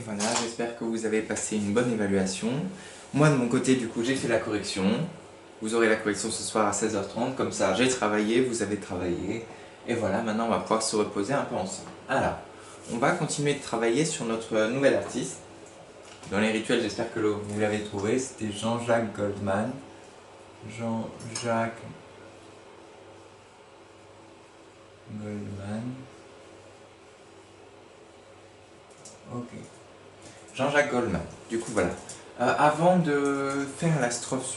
voilà, j'espère que vous avez passé une bonne évaluation. Moi de mon côté, du coup, j'ai fait la correction. Vous aurez la correction ce soir à 16h30, comme ça j'ai travaillé, vous avez travaillé. Et voilà, maintenant on va pouvoir se reposer un peu ensemble. Alors, on va continuer de travailler sur notre nouvel artiste. Dans les rituels, j'espère que vous l'avez trouvé, c'était Jean-Jacques Goldman. Jean-Jacques Goldman. Ok. Jean-Jacques Goldman. Du coup, voilà. Avant de faire la strophe,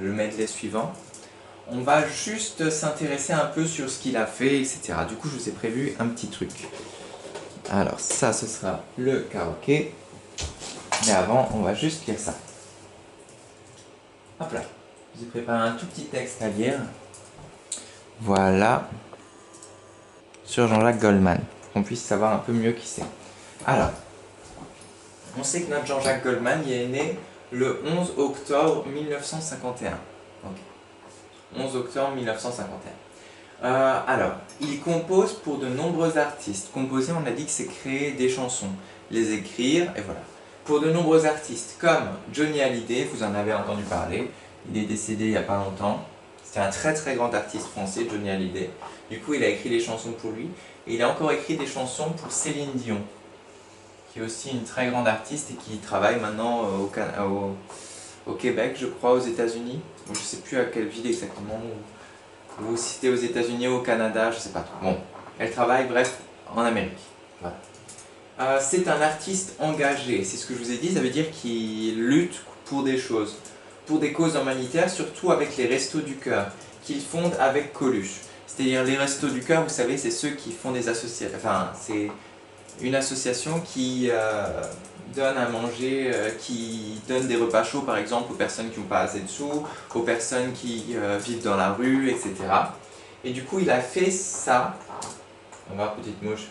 le medley suivant, on va juste s'intéresser un peu sur ce qu'il a fait, etc. Du coup, je vous ai prévu un petit truc. Alors, ça, ce sera le karaoké. Mais avant, on va juste lire ça. Hop là. Je vous ai préparé un tout petit texte à lire. Voilà. Sur Jean-Jacques Goldman. Pour qu'on puisse savoir un peu mieux qui c'est. Alors. On sait que notre Jean-Jacques Goldman il est né le 11 octobre 1951. Okay. 11 octobre 1951. Alors, il compose pour de nombreux artistes. Composer, on a dit que c'est créer des chansons, les écrire, et voilà. Pour de nombreux artistes, comme Johnny Hallyday, vous en avez entendu parler, il est décédé il n'y a pas longtemps. C'était un très très grand artiste français, Johnny Hallyday. Du coup, il a écrit des chansons pour lui, et il a encore écrit des chansons pour Céline Dion, qui est aussi une très grande artiste et qui travaille maintenant au Québec, je crois, aux États-Unis. Je ne sais plus à quelle ville exactement, ou si c'était aux États-Unis ou au Canada, je ne sais pas trop. Bon, elle travaille, bref, en Amérique. Voilà. C'est un artiste engagé, c'est ce que je vous ai dit, ça veut dire qu'il lutte pour des choses, pour des causes humanitaires, surtout avec les Restos du Cœur, qu'il fonde avec Coluche. C'est-à-dire les Restos du Cœur, vous savez, c'est ceux qui font des associations, enfin, c'est une association qui donne à manger, qui donne des repas chauds par exemple aux personnes qui n'ont pas assez de sous, aux personnes qui vivent dans la rue, etc. Et du coup il a fait ça, on va voir petite mouche,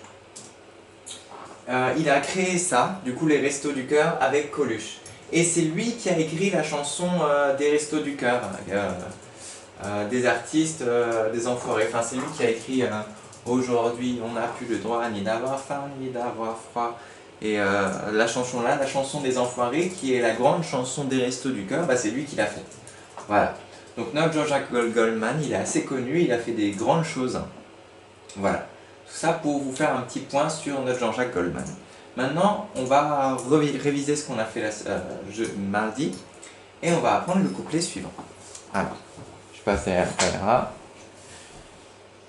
il a créé ça, du coup les Restos du Cœur avec Coluche. Et c'est lui qui a écrit la chanson des Restos du Cœur, des artistes, des enfoirés, enfin c'est lui qui a écrit aujourd'hui on n'a plus le droit ni d'avoir faim ni d'avoir froid. Et la chanson là, la chanson des enfoirés, qui est la grande chanson des Restos du Cœur, bah, c'est lui qui l'a faite. Voilà. Donc notre Jean-Jacques Goldman, il est assez connu, il a fait des grandes choses. Voilà. Tout ça pour vous faire un petit point sur notre Jean-Jacques Goldman. Maintenant, on va réviser ce qu'on a fait mardi, et on va apprendre le couplet suivant. Alors, je passe à la caméra.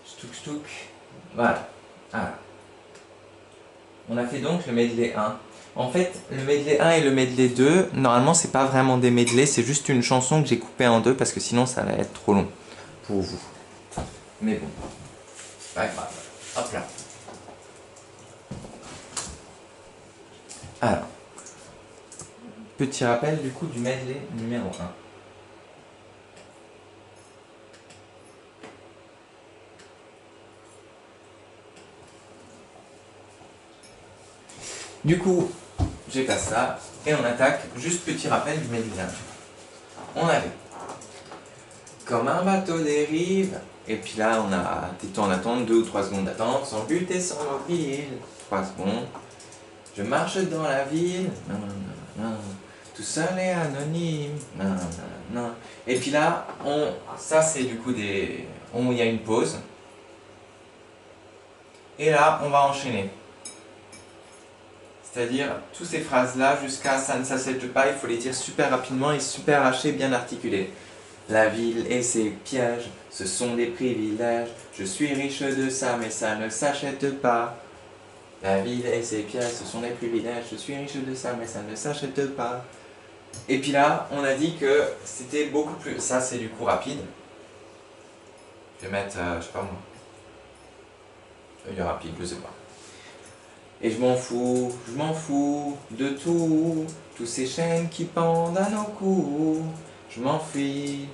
Stouk. Voilà. Alors. On a fait donc le medley 1. En fait, le medley 1 et le medley 2, normalement, c'est pas vraiment des medleys, c'est juste une chanson que j'ai coupée en deux parce que sinon ça va être trop long pour vous. Mais bon. Pas grave. Hop là. Alors. Petit rappel du coup du medley numéro 1. Du coup, j'efface ça et on attaque. Juste petit rappel du medley 1. On avait comme un bateau dérive, et puis là on a des temps d'attente, 2 ou 3 secondes d'attente, sans but et sans mobile, 3 secondes. Je marche dans la ville, tout seul et anonyme, et puis là, ça c'est du coup il y a une pause, et là on va enchaîner. C'est-à-dire, toutes ces phrases-là, jusqu'à ça ne s'achète pas, il faut les dire super rapidement et super hachées, bien articulées. La ville et ses pièges, ce sont des privilèges. Je suis riche de ça, mais ça ne s'achète pas. La ville et ses pièges, ce sont des privilèges. Je suis riche de ça, mais ça ne s'achète pas. Et puis là, on a dit que c'était beaucoup plus... Ça, c'est du coup rapide. Je vais mettre, je sais pas moi. Il est rapide, je sais pas. Et je m'en fous de tout, tous ces chaînes qui pendent à nos cous. Je m'enfuis,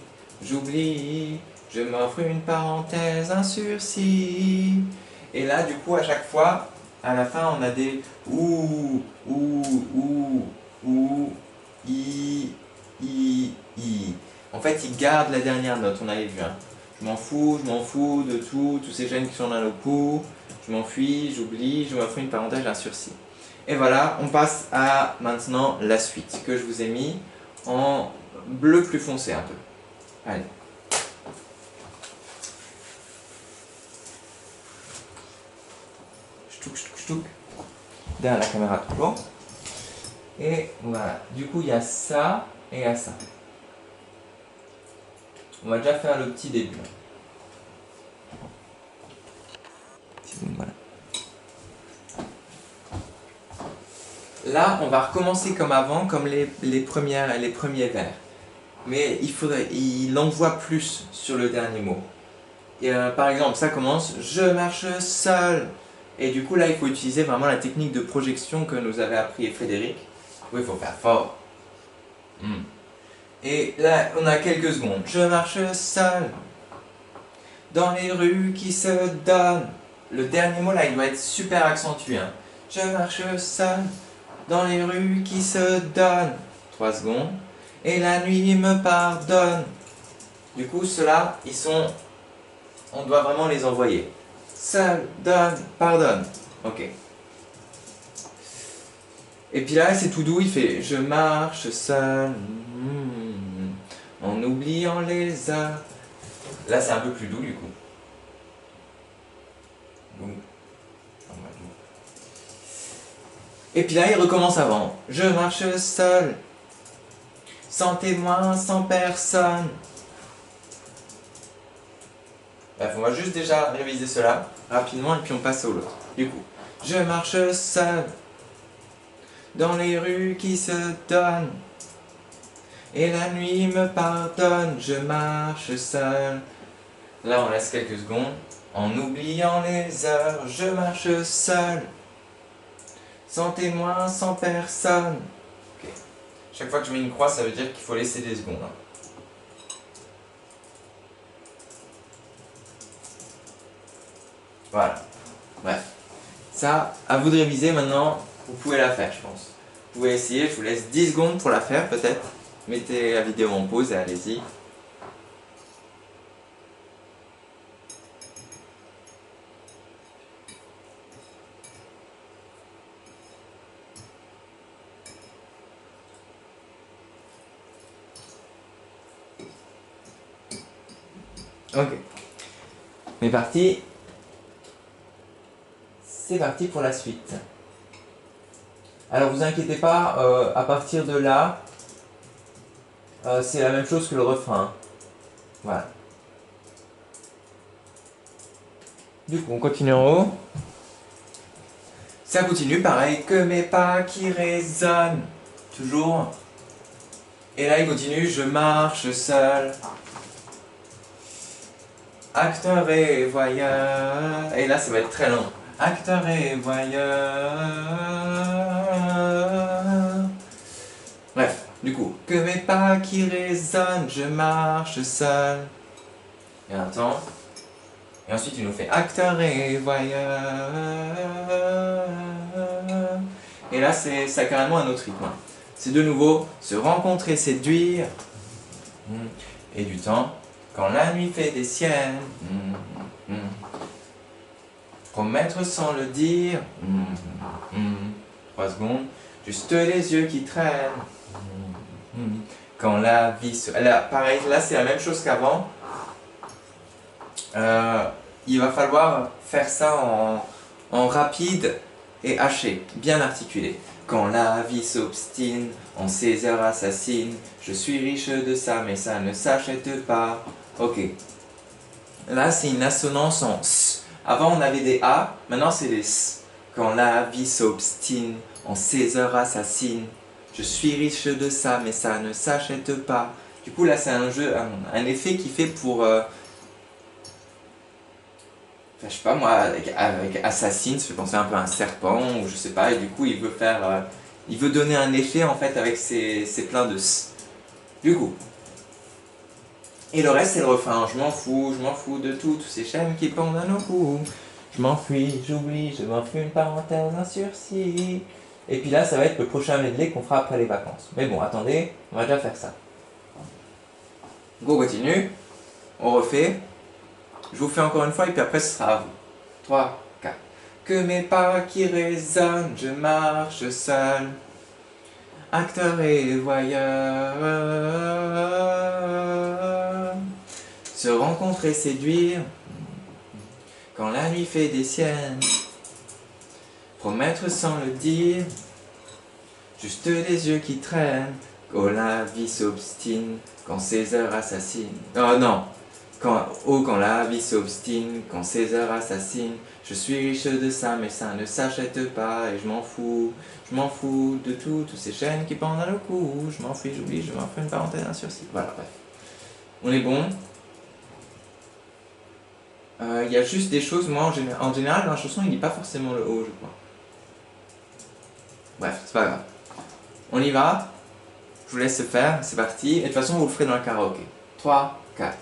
j'oublie, je m'offre une parenthèse, un sursis. Et là, du coup, à chaque fois, à la fin, on a des ou, i. En fait, il garde la dernière note, on avait vu. Hein. Je m'en fous de tout, tous ces chaînes qui sont dans nos cous. Je m'enfuis, j'oublie, je m'offre une parenthèse, un sursis. Et voilà, on passe à maintenant la suite que je vous ai mis en bleu plus foncé un peu. Allez. Ch'touk. Derrière la caméra toujours. Et voilà, du coup il y a ça et il y a ça. On va déjà faire le petit début. Voilà. Là, on va recommencer comme avant, comme les premiers vers. Mais il envoie plus sur le dernier mot. Et par exemple, ça commence « Je marche seul ». Et du coup, là, il faut utiliser vraiment la technique de projection que nous avait appris Frédéric. Oui, il faut faire fort. Et là, on a quelques secondes. « Je marche seul dans les rues qui se donnent ». Le dernier mot, là, il doit être super accentué. Hein. « Je marche seul dans les rues qui se donnent ». 3 secondes. « Et la nuit me pardonne ». Du coup, ceux-là, on doit vraiment les envoyer. Seul, donne, pardonne. Ok. Et puis là, c'est tout doux, il fait « Je marche seul, en oubliant les heures ». Là, c'est un peu plus doux, du coup. Et puis là, il recommence avant. « Je marche seul, sans témoin, sans personne ». Bref, on va juste déjà réviser cela rapidement et puis on passe au l'autre. Du coup, je marche seul dans les rues qui se donnent et la nuit me pardonne, je marche seul. Là, on laisse quelques secondes. En oubliant les heures, je marche seul, sans témoin, sans personne. Okay. Chaque fois que je mets une croix, ça veut dire qu'il faut laisser des secondes. Hein. Voilà. Bref. Ça, à vous de réviser maintenant. Vous pouvez la faire, je pense. Vous pouvez essayer. Je vous laisse 10 secondes pour la faire, peut-être. Mettez la vidéo en pause et allez-y. Ok. C'est parti. C'est parti pour la suite. Alors vous inquiétez pas, à partir de là, c'est la même chose que le refrain. Voilà. Du coup, on continue en haut. Ça continue pareil, que mes pas qui résonnent. Toujours. Et là, il continue, je marche seul. Acteur et voyeur. Et là, ça va être très long. Acteur et voyeur. Bref, du coup, que mes pas qui résonnent, je marche seul. Et un temps. Et ensuite, il nous fait acteur et voyeur. Et là, ça a carrément un autre rythme. C'est de nouveau se rencontrer, séduire. Et du temps. Quand la nuit fait des siennes. Promettre sans le dire. 3 secondes. Juste les yeux qui traînent. Quand la vie se... Là, pareil, là c'est la même chose qu'avant. Il va falloir faire ça en rapide et haché, bien articulé. Quand la vie s'obstine, en ces heures assassines, je suis riche de ça, mais ça ne s'achète pas. Ok. Là, c'est une assonance en S. Avant, on avait des A, maintenant c'est des S. Quand la vie s'obstine, en ces heures assassines, je suis riche de ça, mais ça ne s'achète pas. Du coup, là, c'est un jeu, un effet qui fait pour... Enfin, je sais pas moi, avec Assassin, ça fait penser un peu à un serpent, ou je sais pas, et du coup, il veut donner un effet, en fait, avec ses pleins de S. Du coup... Et le reste, c'est le refrain. Je m'en fous de tout, tous ces chaînes qui pendent à nos coups. Je m'enfuis, j'oublie, je m'enfuis une parenthèse, un sursis. Et puis là, ça va être le prochain medley qu'on fera après les vacances. Mais bon, attendez, on va déjà faire ça. Go, continue. On refait. Je vous fais encore une fois et puis après, ce sera à vous. 3, 4. que mes pas qui résonnent, je marche seul, acteur et voyeur, se rencontrer, séduire, quand la nuit fait des siennes, promettre sans le dire, juste des yeux qui traînent, quand la vie s'obstine, quand ses heures assassinent. Oh non! Quand la vie s'obstine, quand ses heures assassinent, je suis riche de ça, mais ça ne s'achète pas, et je m'en fous de tout, toutes ces chaînes qui pendent à le cou, je m'en fous, j'oublie, je m'en fais une parenthèse, un sursis. Voilà, bref. On est bon. Il y a juste des choses, moi en général dans la chanson il dit pas forcément le haut, je crois. Bref, c'est pas grave. On y va, je vous laisse faire, c'est parti, et de toute façon vous le ferez dans le karaoké. 3, 4.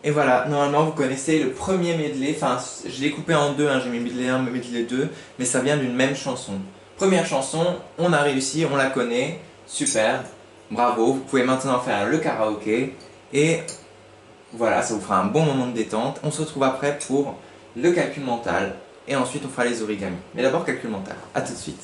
Et voilà, normalement vous connaissez le premier medley, enfin je l'ai coupé en deux, hein, j'ai mis medley 1, medley 2, mais ça vient d'une même chanson. Première chanson, on a réussi, on la connaît, super, bravo, vous pouvez maintenant faire le karaoké, et voilà, ça vous fera un bon moment de détente. On se retrouve après pour le calcul mental, et ensuite on fera les origamis. Mais d'abord calcul mental, à tout de suite.